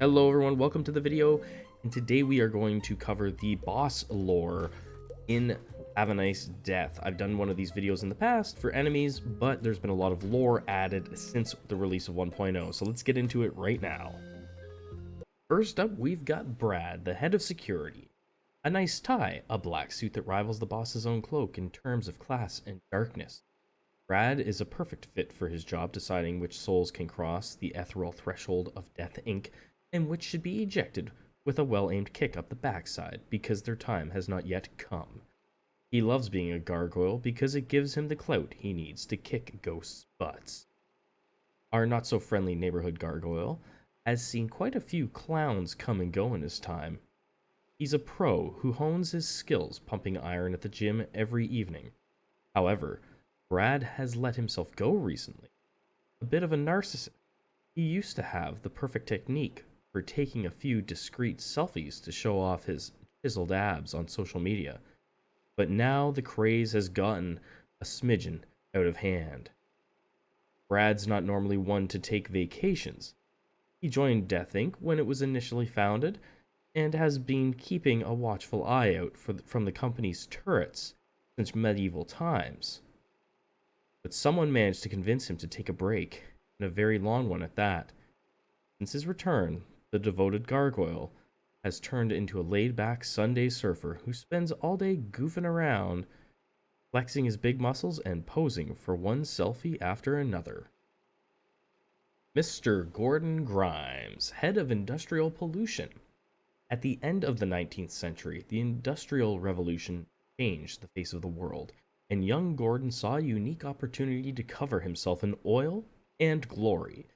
Hello everyone, welcome to the video, and today we are going to cover the boss lore in Have a Nice Death. I've done one of these videos in the past for enemies, but there's been a lot of lore added since the release of 1.0, so let's get into it right now. First up, we've got Brad, the head of security. A nice tie, a black suit that rivals the boss's own cloak in terms of class and darkness. Brad is a perfect fit for his job, deciding which souls can cross the ethereal threshold of Death Inc., and which should be ejected with a well-aimed kick up the backside because their time has not yet come. He loves being a gargoyle because it gives him the clout he needs to kick ghosts' butts. Our not-so-friendly neighborhood gargoyle has seen quite a few clowns come and go in his time. He's a pro who hones his skills pumping iron at the gym every evening. However, Brad has let himself go recently. A bit of a narcissist. He used to have the perfect technique for taking a few discreet selfies to show off his chiseled abs on social media, but now the craze has gotten a smidgen out of hand. Brad's not normally one to take vacations. He joined Death Inc. when it was initially founded, and has been keeping a watchful eye out from the company's turrets since medieval times. But someone managed to convince him to take a break, and a very long one at that. Since his return, the devoted gargoyle has turned into a laid-back Sunday surfer who spends all day goofing around, flexing his big muscles and posing for one selfie after another. Mr. Gordon Grimes, head of industrial pollution. At the end of the 19th century, the Industrial Revolution changed the face of the world, and young Gordon saw a unique opportunity to cover himself in oil and glory.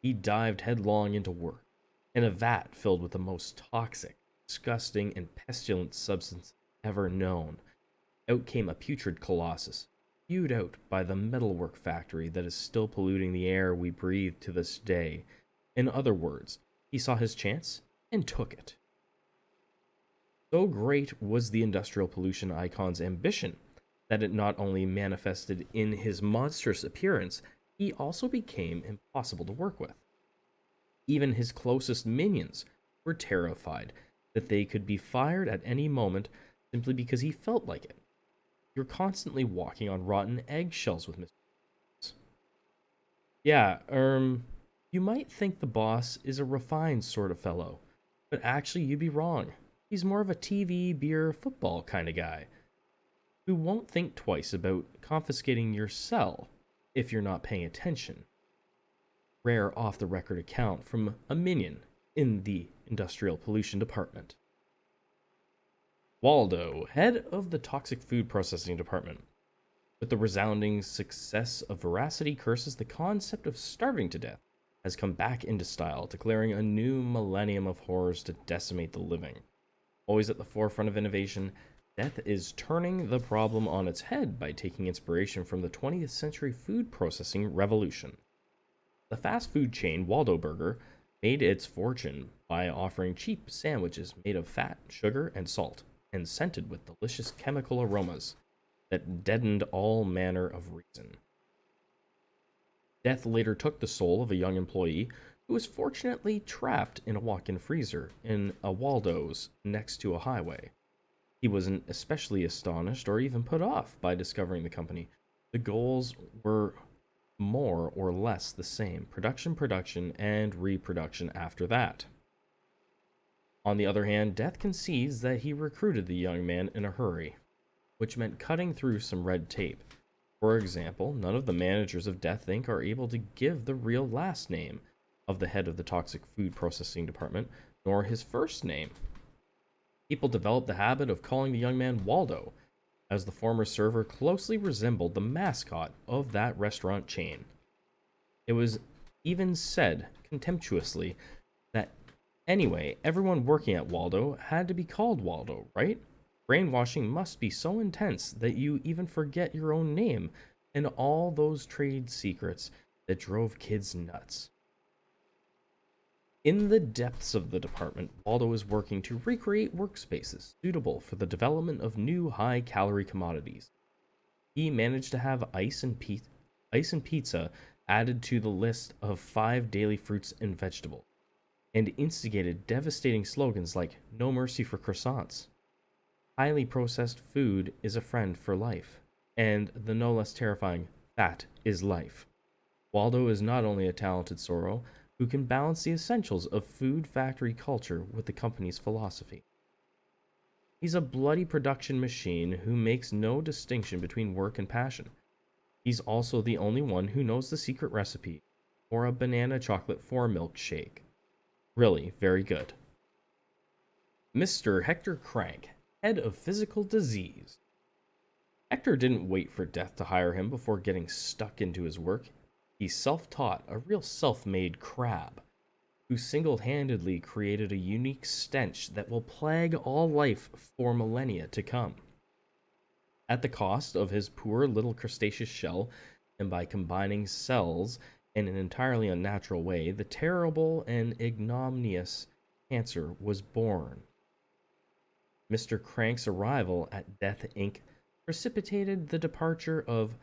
He dived headlong into work, in a vat filled with the most toxic, disgusting, and pestilent substance ever known. Out came a putrid colossus, spewed out by the metalwork factory that is still polluting the air we breathe to this day. In other words, he saw his chance and took it. So great was the industrial pollution icon's ambition that it not only manifested in his monstrous appearance, he also became impossible to work with. Even his closest minions were terrified that they could be fired at any moment simply because he felt like it. You're constantly walking on rotten eggshells with Mr. Yeah, you might think the boss is a refined sort of fellow, but actually you'd be wrong. He's more of a TV, beer, football kind of guy who won't think twice about confiscating your cell if you're not paying attention. Rare off-the-record account from a minion in the Industrial Pollution Department. Waldo, head of the Toxic Food Processing Department. With the resounding success of Veracity Curses, the concept of starving to death has come back into style, declaring a new millennium of horrors to decimate the living. Always at the forefront of innovation, Death is turning the problem on its head by taking inspiration from the 20th century food processing revolution. The fast food chain Waldo Burger made its fortune by offering cheap sandwiches made of fat, sugar, and salt, and scented with delicious chemical aromas that deadened all manner of reason. Death later took the soul of a young employee who was fortunately trapped in a walk-in freezer in a Waldo's next to a highway. He wasn't especially astonished or even put off by discovering the company. The goals were more or less the same: production, and reproduction after that. On the other hand, Death concedes that he recruited the young man in a hurry, which meant cutting through some red tape. For example, none of the managers of Death Inc. are able to give the real last name of the head of the Toxic Food Processing Department, nor his first name. People developed the habit of calling the young man Waldo, as the former server closely resembled the mascot of that restaurant chain. It was even said contemptuously that anyway, everyone working at Waldo had to be called Waldo, right? Brainwashing must be so intense that you even forget your own name and all those trade secrets that drove kids nuts. In the depths of the department, Waldo is working to recreate workspaces suitable for the development of new high-calorie commodities. He managed to have ice and pizza added to the list of 5 daily fruits and vegetables. and instigated devastating slogans like "No mercy for croissants," "Highly processed food is a friend for life," and the no less terrifying "Fat is life." Waldo is not only a talented Sorrow who can balance the essentials of food factory culture with the company's philosophy. He's a bloody production machine who makes no distinction between work and passion. He's also the only one who knows the secret recipe for a banana chocolate 4 milkshake. Really, very good. Mr. Hector Crank, head of physical disease. Hector didn't wait for death to hire him before getting stuck into his work. He's self-taught, a real self-made crab, who single-handedly created a unique stench that will plague all life for millennia to come. At the cost of his poor little crustaceous shell, and by combining cells in an entirely unnatural way, the terrible and ignominious cancer was born. Mr. Crank's arrival at Death Inc. precipitated the departure of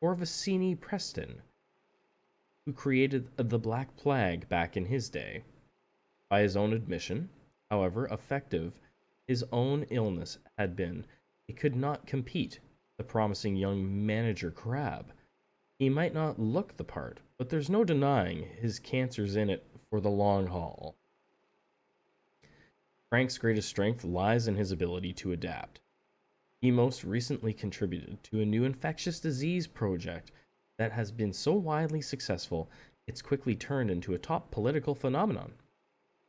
Orvicini Preston, who created the Black Plague back in his day. By his own admission, however effective his own illness had been, it could not compete the promising young manager crab. He might not look the part, but there's no denying his cancer's in it for the long haul. Frank's greatest strength lies in his ability to adapt. He most recently contributed to a new infectious disease project that has been so widely successful it's quickly turned into a top political phenomenon.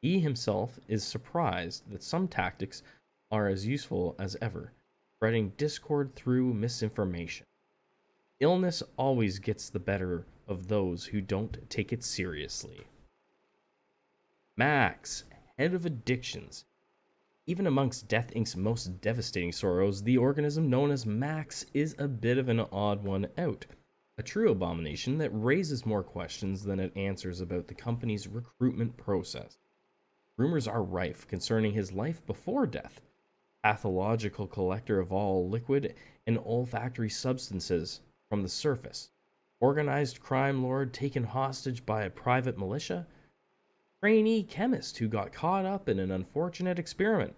He himself is surprised that some tactics are as useful as ever, spreading discord through misinformation. Illness always gets the better of those who don't take it seriously. Max, head of addictions. Even amongst Death Inc.'s most devastating sorrows, the organism known as Max is a bit of an odd one out. A true abomination that raises more questions than it answers about the company's recruitment process. Rumors are rife concerning his life before death. Pathological collector of all liquid and olfactory substances from the surface. Organized crime lord taken hostage by a private militia. Trainee chemist who got caught up in an unfortunate experiment.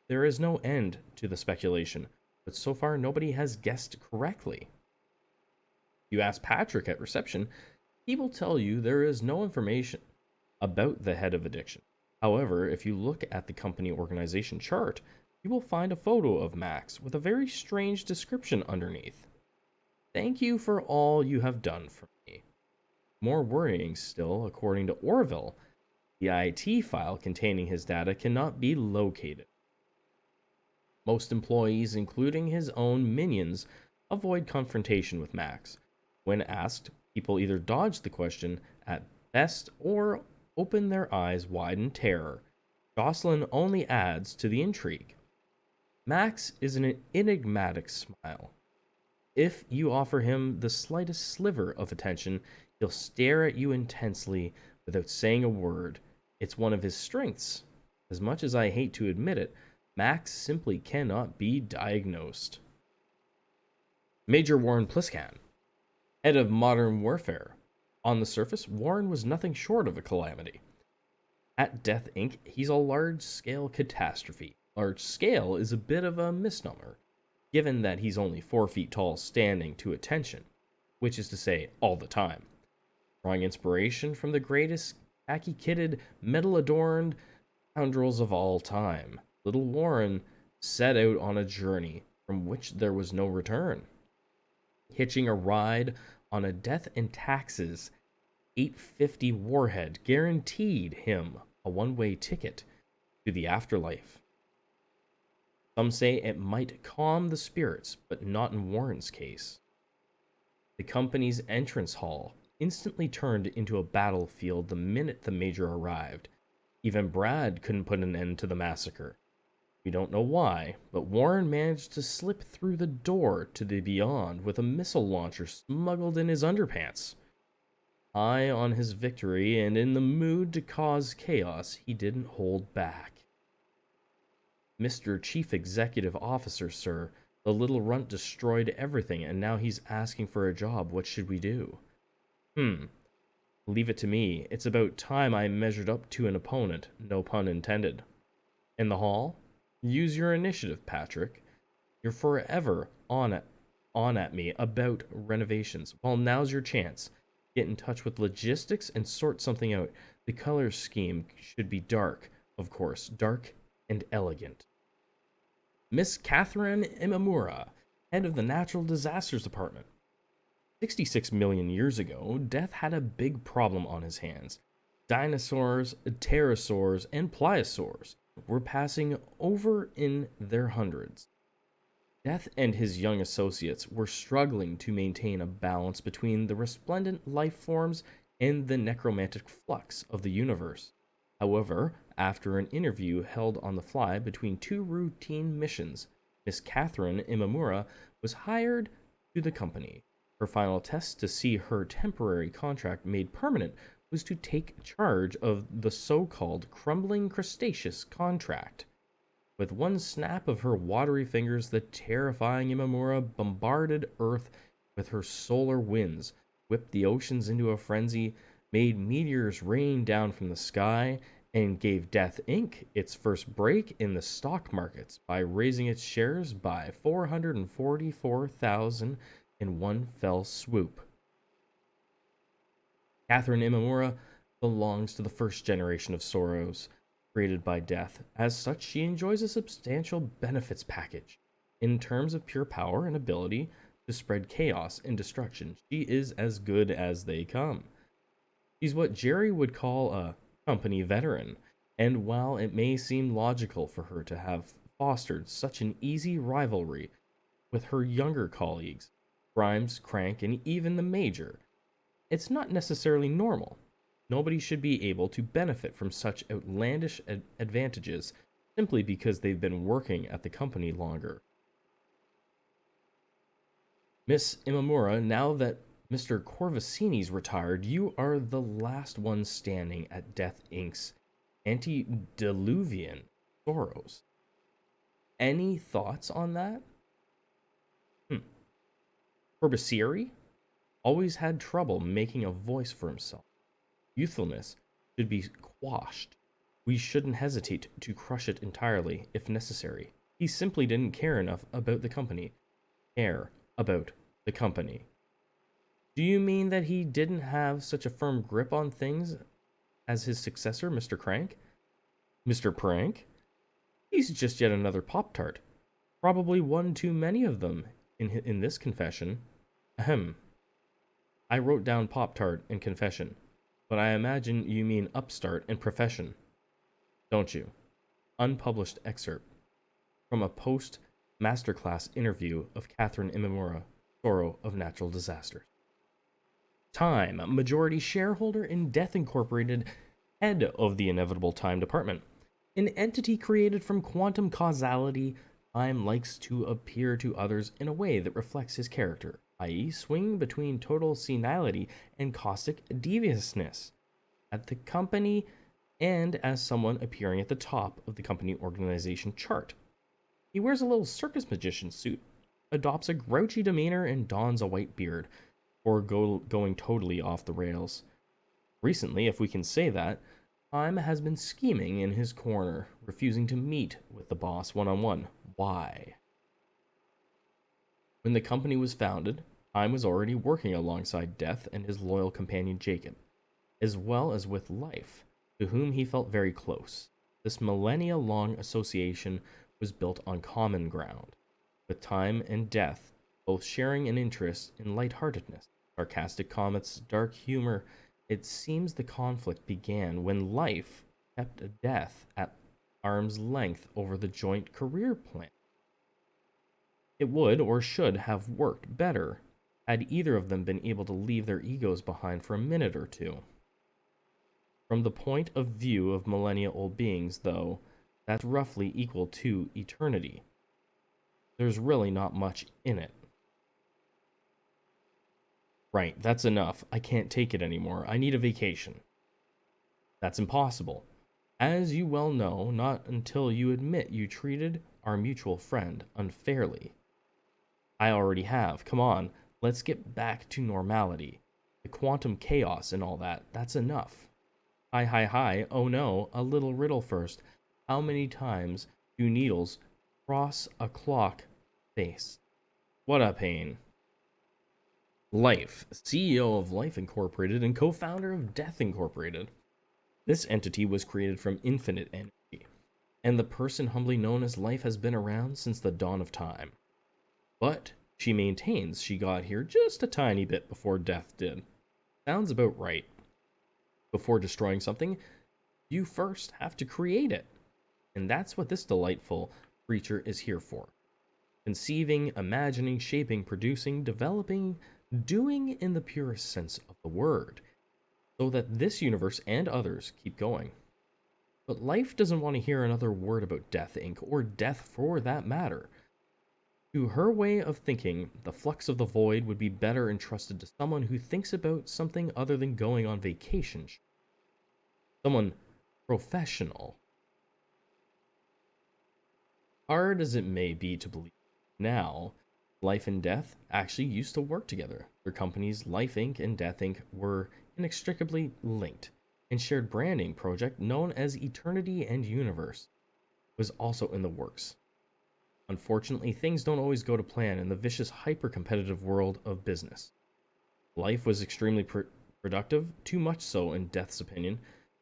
There is no end to the speculation, but so far nobody has guessed correctly. You ask Patrick at reception, he will tell you there is no information about the head of addiction. However, if you look at the company organization chart, you will find a photo of Max with a very strange description underneath. Thank you for all you have done for me. More worrying still, according to Orville, the IT file containing his data cannot be located. Most employees, including his own minions, avoid confrontation with Max. When asked, people either dodge the question at best or open their eyes wide in terror. Jocelyn only adds to the intrigue. Max is an enigmatic smile. If you offer him the slightest sliver of attention, he'll stare at you intensely without saying a word. It's one of his strengths. As much as I hate to admit it, Max simply cannot be diagnosed. Major Warren Pliscan, head of modern warfare. On the surface, Warren was nothing short of a calamity. At Death Inc., he's a large-scale catastrophe. Large scale is a bit of a misnomer, given that he's only 4 feet tall standing to attention, which is to say, all the time. Drawing inspiration from the greatest khaki-kitted, metal-adorned scoundrels of all time, little Warren set out on a journey from which there was no return. Hitching a ride on a Death and Taxes 850 warhead guaranteed him a one-way ticket to the afterlife. Some say it might calm the spirits, but not in Warren's case. The company's entrance hall instantly turned into a battlefield the minute the Major arrived. Even Brad couldn't put an end to the massacre. We don't know why, but Warren managed to slip through the door to the beyond with a missile launcher smuggled in his underpants. High on his victory and in the mood to cause chaos, he didn't hold back. Mr. Chief Executive Officer, sir, the little runt destroyed everything and now he's asking for a job. What should we do? Leave it to me. It's about time I measured up to an opponent, no pun intended. In the hall? Use your initiative, Patrick. You're forever on at me about renovations. Well, now's your chance. Get in touch with logistics and sort something out. The color scheme should be dark, of course, dark and elegant. Miss Catherine Imamura, head of the Natural Disasters Department. 66 million years ago, Death had a big problem on his hands. Dinosaurs, pterosaurs, and pliosaurs were passing over in their hundreds. Death and his young associates were struggling to maintain a balance between the resplendent life forms and the necromantic flux of the universe. However, after an interview held on the fly between two routine missions, Miss Catherine Imamura was hired to the company. Her final test to see her temporary contract made permanent was to take charge of the so-called crumbling crustaceous contract. With one snap of her watery fingers, the terrifying Imamura bombarded Earth with her solar winds, whipped the oceans into a frenzy, made meteors rain down from the sky, and gave Death Inc. its first break in the stock markets by raising its shares by 444,000 in one fell swoop. Catherine Imamura belongs to the first generation of Soros created by Death. As such, she enjoys a substantial benefits package. In terms of pure power and ability to spread chaos and destruction, she is as good as they come. She's what Jerry would call a company veteran, and while it may seem logical for her to have fostered such an easy rivalry with her younger colleagues, Grimes, Crank, and even the Major, it's not necessarily normal. Nobody should be able to benefit from such outlandish advantages simply because they've been working at the company longer. Miss Imamura, now that Mr. Corvacini's retired, you are the last one standing at Death Inc.'s antediluvian sorrows. Any thoughts on that? Corbaciri always had trouble making a voice for himself. Youthfulness should be quashed. We shouldn't hesitate to crush it entirely if necessary. He simply didn't care enough about the company. Care about the company. Do you mean that he didn't have such a firm grip on things as his successor, Mr. Crank? Mr. Prank? He's just yet another Pop-Tart. Probably one too many of them in this confession. Ahem. I wrote down Pop-Tart and confession, but I imagine you mean upstart and profession. Don't you? Unpublished excerpt from a post-masterclass interview of Catherine Imamura, Sorrow of Natural Disasters. Time, majority shareholder in Death Incorporated, head of the Inevitable Time Department. An entity created from quantum causality, Time likes to appear to others in a way that reflects his character, i.e., swing between total senility and caustic deviousness at the company and as someone appearing at the top of the company organization chart. He wears a little circus magician suit, adopts a grouchy demeanor, and dons a white beard, or going totally off the rails. Recently, if we can say that, Time has been scheming in his corner, refusing to meet with the boss one-on-one. Why? When the company was founded, Time was already working alongside Death and his loyal companion Jacob, as well as with Life, to whom he felt very close. This millennia-long association was built on common ground, with Time and Death both sharing an interest in lightheartedness, sarcastic comments, dark humor. It seems the conflict began when Life kept Death at arm's length over the joint career plan. It would or should have worked better had either of them been able to leave their egos behind for a minute or two. From the point of view of millennia-old beings, though, that's roughly equal to eternity. There's really not much in it. Right, that's enough. I can't take it anymore. I need a vacation. That's impossible. As you well know, not until you admit you treated our mutual friend unfairly. I already have. Come on, let's get back to normality. The quantum chaos and all that, that's enough. Hi, hi, hi, oh no, a little riddle first. How many times do needles cross a clock face? What a pain. Life, CEO of Life Incorporated and co-founder of Death Incorporated. This entity was created from infinite energy, and the person humbly known as Life has been around since the dawn of time. But she maintains she got here just a tiny bit before Death did. Sounds about right. Before destroying something, you first have to create it. And that's what this delightful creature is here for. Conceiving, imagining, shaping, producing, developing, doing in the purest sense of the word, so that this universe and others keep going. But Life doesn't want to hear another word about Death Inc., or death for that matter. To her way of thinking, the flux of the void would be better entrusted to someone who thinks about something other than going on vacation. Someone professional. Hard as it may be to believe now, Life and Death actually used to work together. Their companies, Life Inc. and Death Inc., were inextricably linked, and shared branding project known as Eternity and Universe was also in the works. Unfortunately, things don't always go to plan in the vicious, hyper-competitive world of business. Life was extremely productive, too much so in Death's opinion.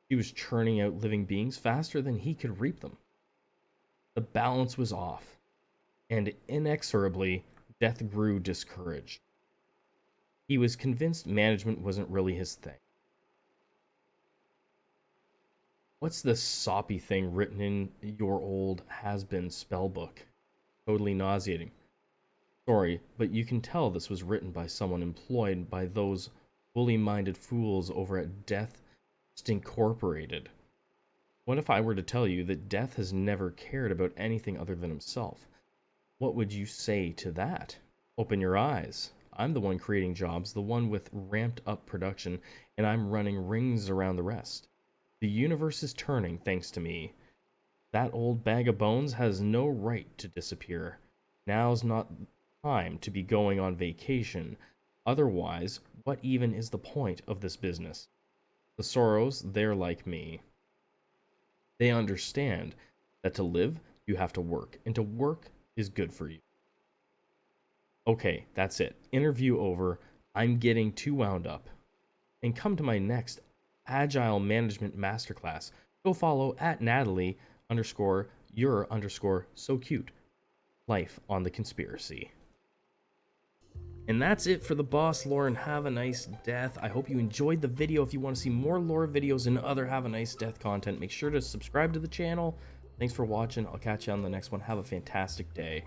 He was churning out living beings faster than he could reap them. The balance was off, and inexorably, Death grew discouraged. He was convinced management wasn't really his thing. What's this soppy thing written in your old has-been spell book? Totally nauseating. Sorry, but you can tell this was written by someone employed by those bully-minded fools over at Death Incorporated. What if I were to tell you that Death has never cared about anything other than himself? What would you say to that? Open your eyes. I'm the one creating jobs, the one with ramped up production, and I'm running rings around the rest. The universe is turning thanks to me. That old bag of bones has no right to disappear. Now's not time to be going on vacation. Otherwise, what even is the point of this business? The Sorrows, they're like me. They understand that to live, you have to work, and to work is good for you. Okay, that's it. Interview over. I'm getting too wound up. And come to my next Agile Management Masterclass. Go follow at Natalie _your_ so cute. Life on the Conspiracy. And that's it for the boss lore and Have a Nice Death. I hope you enjoyed the video. If you want to see more lore videos and other Have a Nice Death content, make sure to subscribe to the channel. Thanks for watching. I'll catch you on the next one. Have a fantastic day.